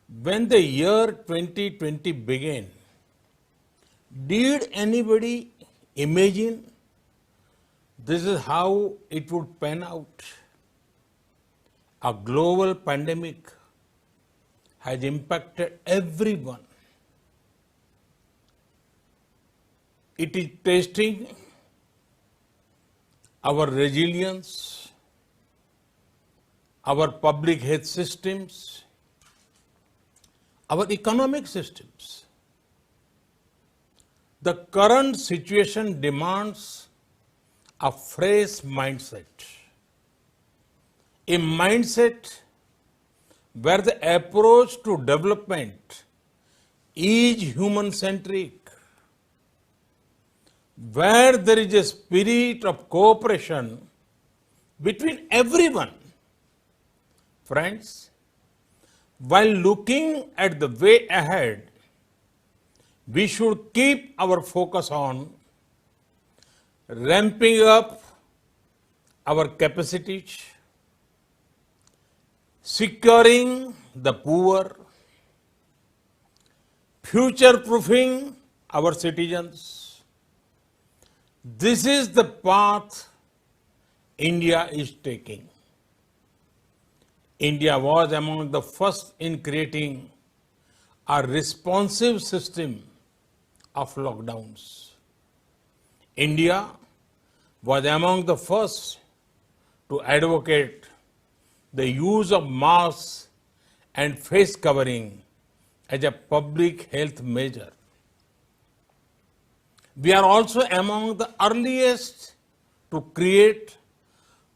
When the year 2020 began, did anybody imagine this is how it would pan out? A global pandemic has impacted everyone. It is testing our resilience, our public health systems, our economic systems. The current situation demands a fresh mindset, a mindset where the approach to development is human-centric, where there is a spirit of cooperation between everyone. Friends, while looking at the way ahead, we should keep our focus on ramping up our capacities, securing the poor, future-proofing our citizens. This is the path India is taking. India was among the first in creating a responsive system of lockdowns. India was among the first to advocate the use of masks and face covering as a public health measure. We are also among the earliest to create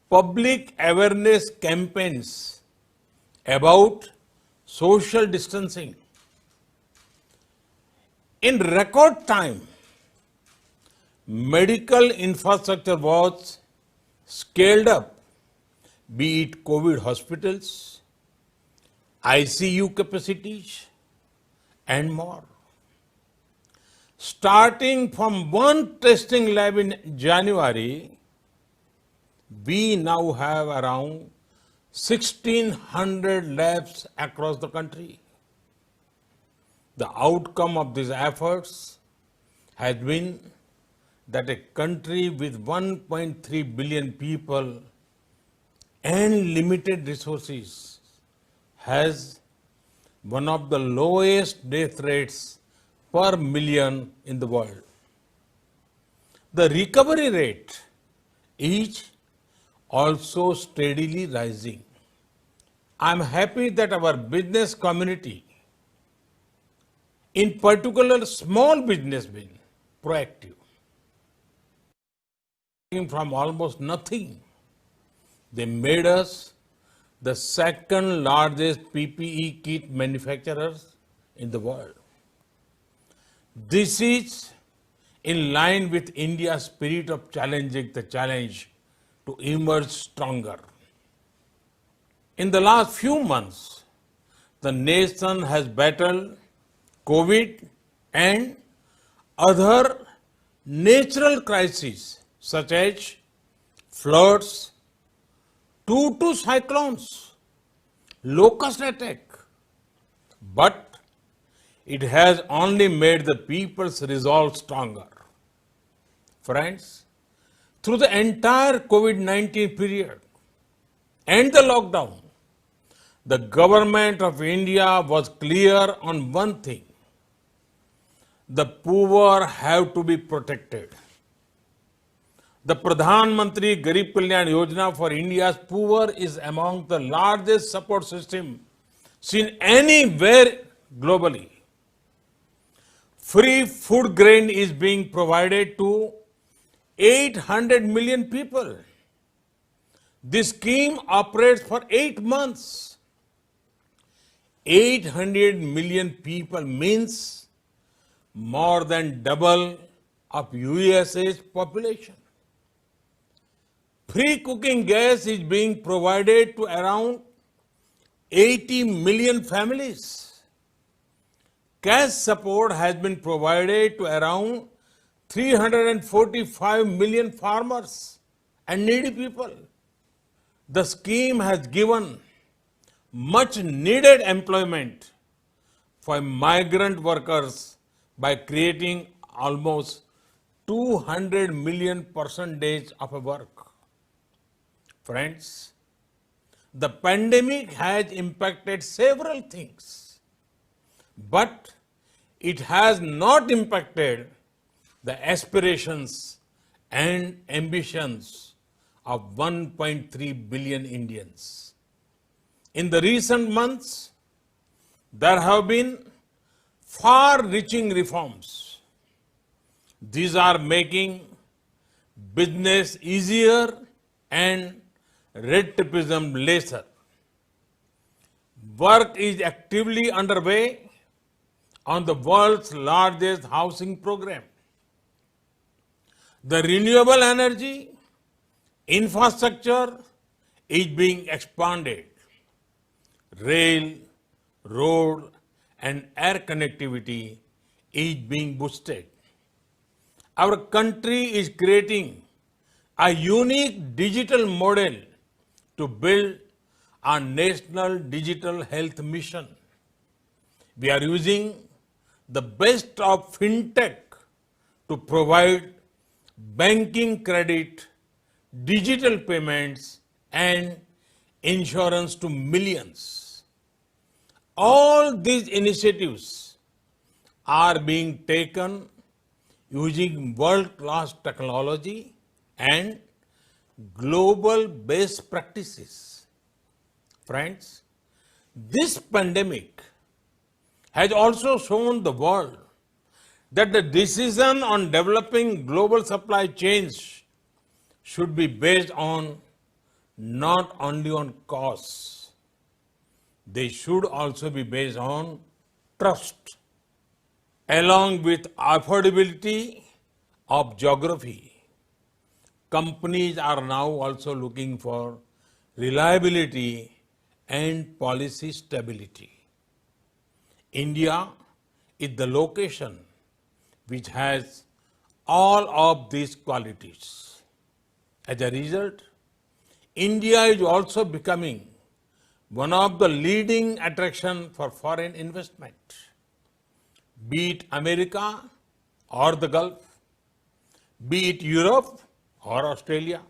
public awareness campaigns about social distancing. In record time, medical infrastructure was scaled up, be it COVID hospitals, ICU capacities, and more. Starting from one testing lab in January, we now have around 1,600 labs across the country. The outcome of these efforts has been that a country with 1.3 billion people and limited resources has one of the lowest death rates per million in the world. The recovery rate is also steadily rising. I am happy that our business community, in particular small business, been proactive. From almost nothing, they made us the second largest PPE kit manufacturers in the world. This is in line with India's spirit of challenging the challenge to emerge stronger. In the last few months, the nation has battled COVID and other natural crises such as floods, two cyclones, locust attack. But it has only made the people's resolve stronger. Friends, through the entire COVID-19 period and the lockdown, the government of India was clear on one thing: the poor have to be protected. The Pradhan Mantri Garib Kalyan Yojana for India's poor is among the largest support system seen anywhere globally. Free food grain is being provided to 800 million people. This scheme operates for 8 months. 800 million people means more than double of USA's population. Free cooking gas is being provided to around 80 million families. Cash support has been provided to around 345 million farmers and needy people. The scheme has given much needed employment for migrant workers by creating almost 200 million percentage of work. Friends, the pandemic has impacted several things, but it has not impacted the aspirations and ambitions of 1.3 billion Indians. In the recent months, there have been far-reaching reforms. These are making business easier and red tapeism lesser. Work is actively underway on the world's largest housing program. The renewable energy infrastructure is being expanded. Rail, road, and air connectivity is being boosted. Our country is creating a unique digital model to build our national digital health mission. We are using the best of fintech to provide banking credit, digital payments, and insurance to millions. All these initiatives are being taken using world-class technology and global best practices. Friends, this pandemic has also shown the world that the decision on developing global supply chains should be based on not only on costs, they should also be based on trust, along with affordability of geography. Companies are now also looking for reliability and policy stability. India is the location which has all of these qualities. As a result, India is also becoming one of the leading attractions for foreign investment. Be it America or the Gulf, be it Europe or Australia,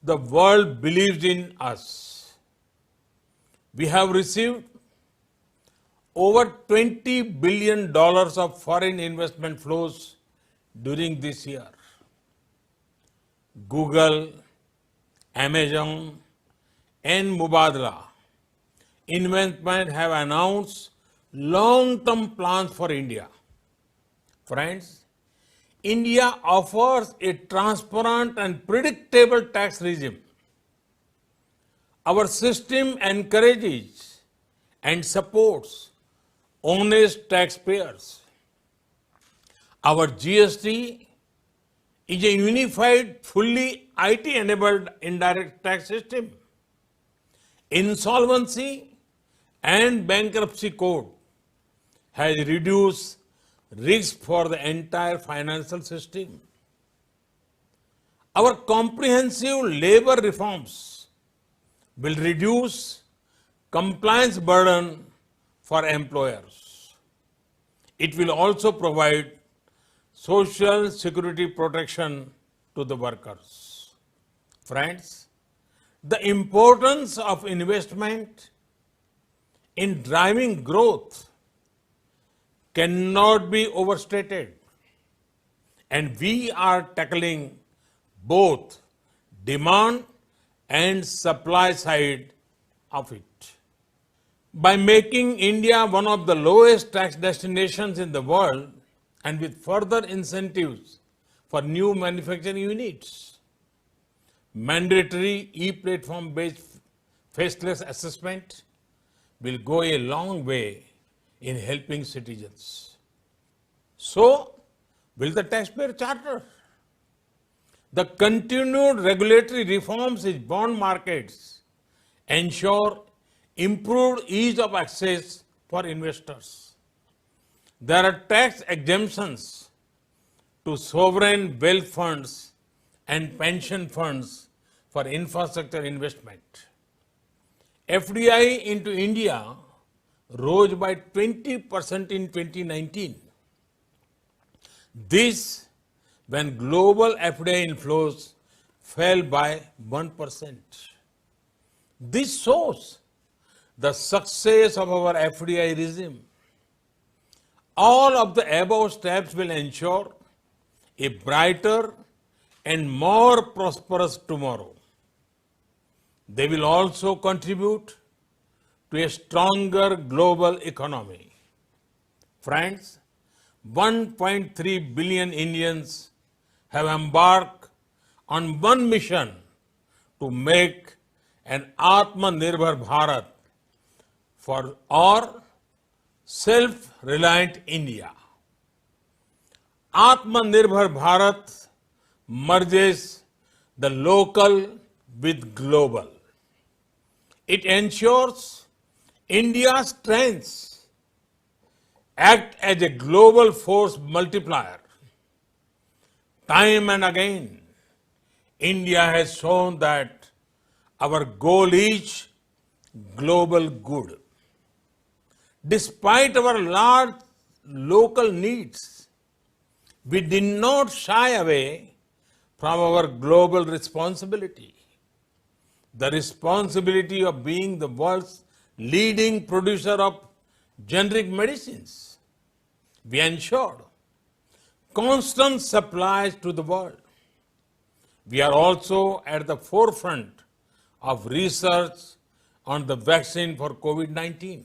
the world believes in us. We have received over $20 billion of foreign investment flows during this year. Google, Amazon, and Mubadala Investment have announced long-term plans for India. Friends, India offers a transparent and predictable tax regime. Our system encourages and supports honest taxpayers. Our GST is a unified, fully IT-enabled indirect tax system. Insolvency and bankruptcy code has reduced risk for the entire financial system. Our comprehensive labor reforms will reduce compliance burden for employers. It will also provide social security protection to the workers. Friends, the importance of investment in driving growth cannot be overstated, and we are tackling both demand and supply side of it. By making India one of the lowest tax destinations in the world and with further incentives for new manufacturing units, mandatory e-platform based faceless assessment will go a long way in helping citizens. So, will the taxpayer charter? The continued regulatory reforms in bond markets ensure improved ease of access for investors. There are tax exemptions to sovereign wealth funds and pension funds for infrastructure investment. FDI into India rose by 20% in 2019. This when global FDI inflows fell by 1%. This shows the success of our FDI regime. All of the above steps will ensure a brighter and more prosperous tomorrow. They will also contribute to a stronger global economy. Friends, 1.3 billion Indians have embarked on one mission to make an Atmanirbhar Bharat for our self-reliant India. Atmanirbhar Bharat merges the local with global. It ensures India's strengths act as a global force multiplier. Time and again, India has shown that our goal is global good. Despite our large local needs, we did not shy away from our global responsibility. The responsibility of being the world's leading producer of generic medicines. We ensured constant supplies to the world. We are also at the forefront of research on the vaccine for COVID-19.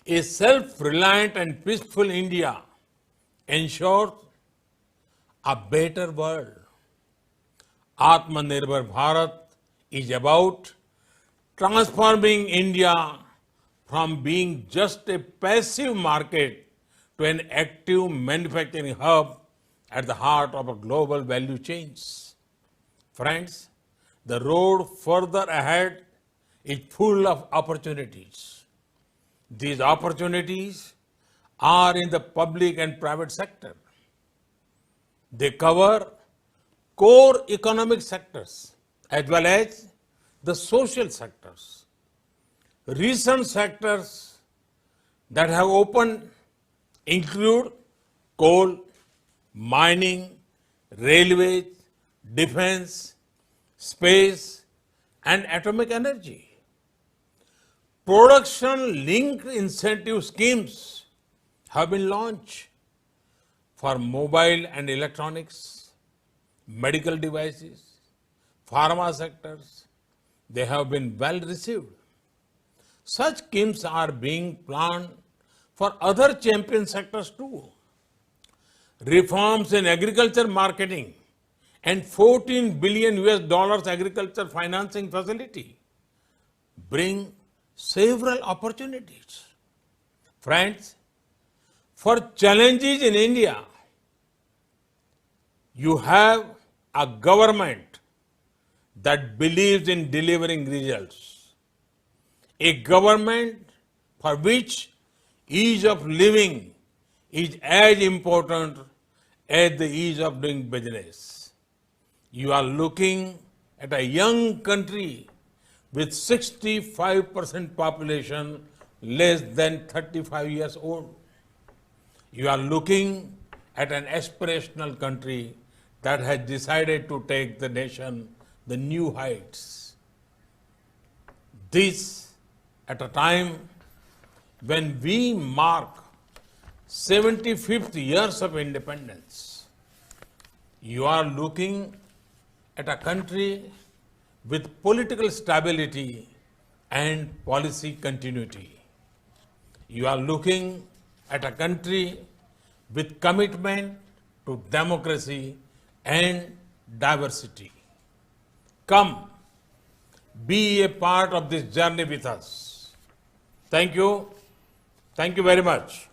A self-reliant and peaceful India ensures a better world. Atmanirbhar Bharat is about transforming India from being just a passive market to an active manufacturing hub at the heart of a global value chains. Friends, the road further ahead is full of opportunities. These opportunities are in the public and private sector. They cover core economic sectors as well as the social sectors. Recent sectors that have opened include coal, mining, railways, defense, space, and atomic energy. Production-linked incentive schemes have been launched for mobile and electronics, medical devices, pharma sectors. They have been well received. Such schemes are being planned for other champion sectors too. Reforms in agriculture marketing and $14 billion agriculture financing facility bring several opportunities. Friends, for challenges in India, you have a government that believes in delivering results. A government for which ease of living is as important as the ease of doing business. You are looking at a young country with 65% population less than 35 years old. You are looking at an aspirational country that has decided to take the nation the new heights. This at a time when we mark 75th years of independence. You are looking at a country with political stability and policy continuity. You are looking at a country with commitment to democracy and diversity. Come, be a part of this journey with us. Thank you. Thank you very much.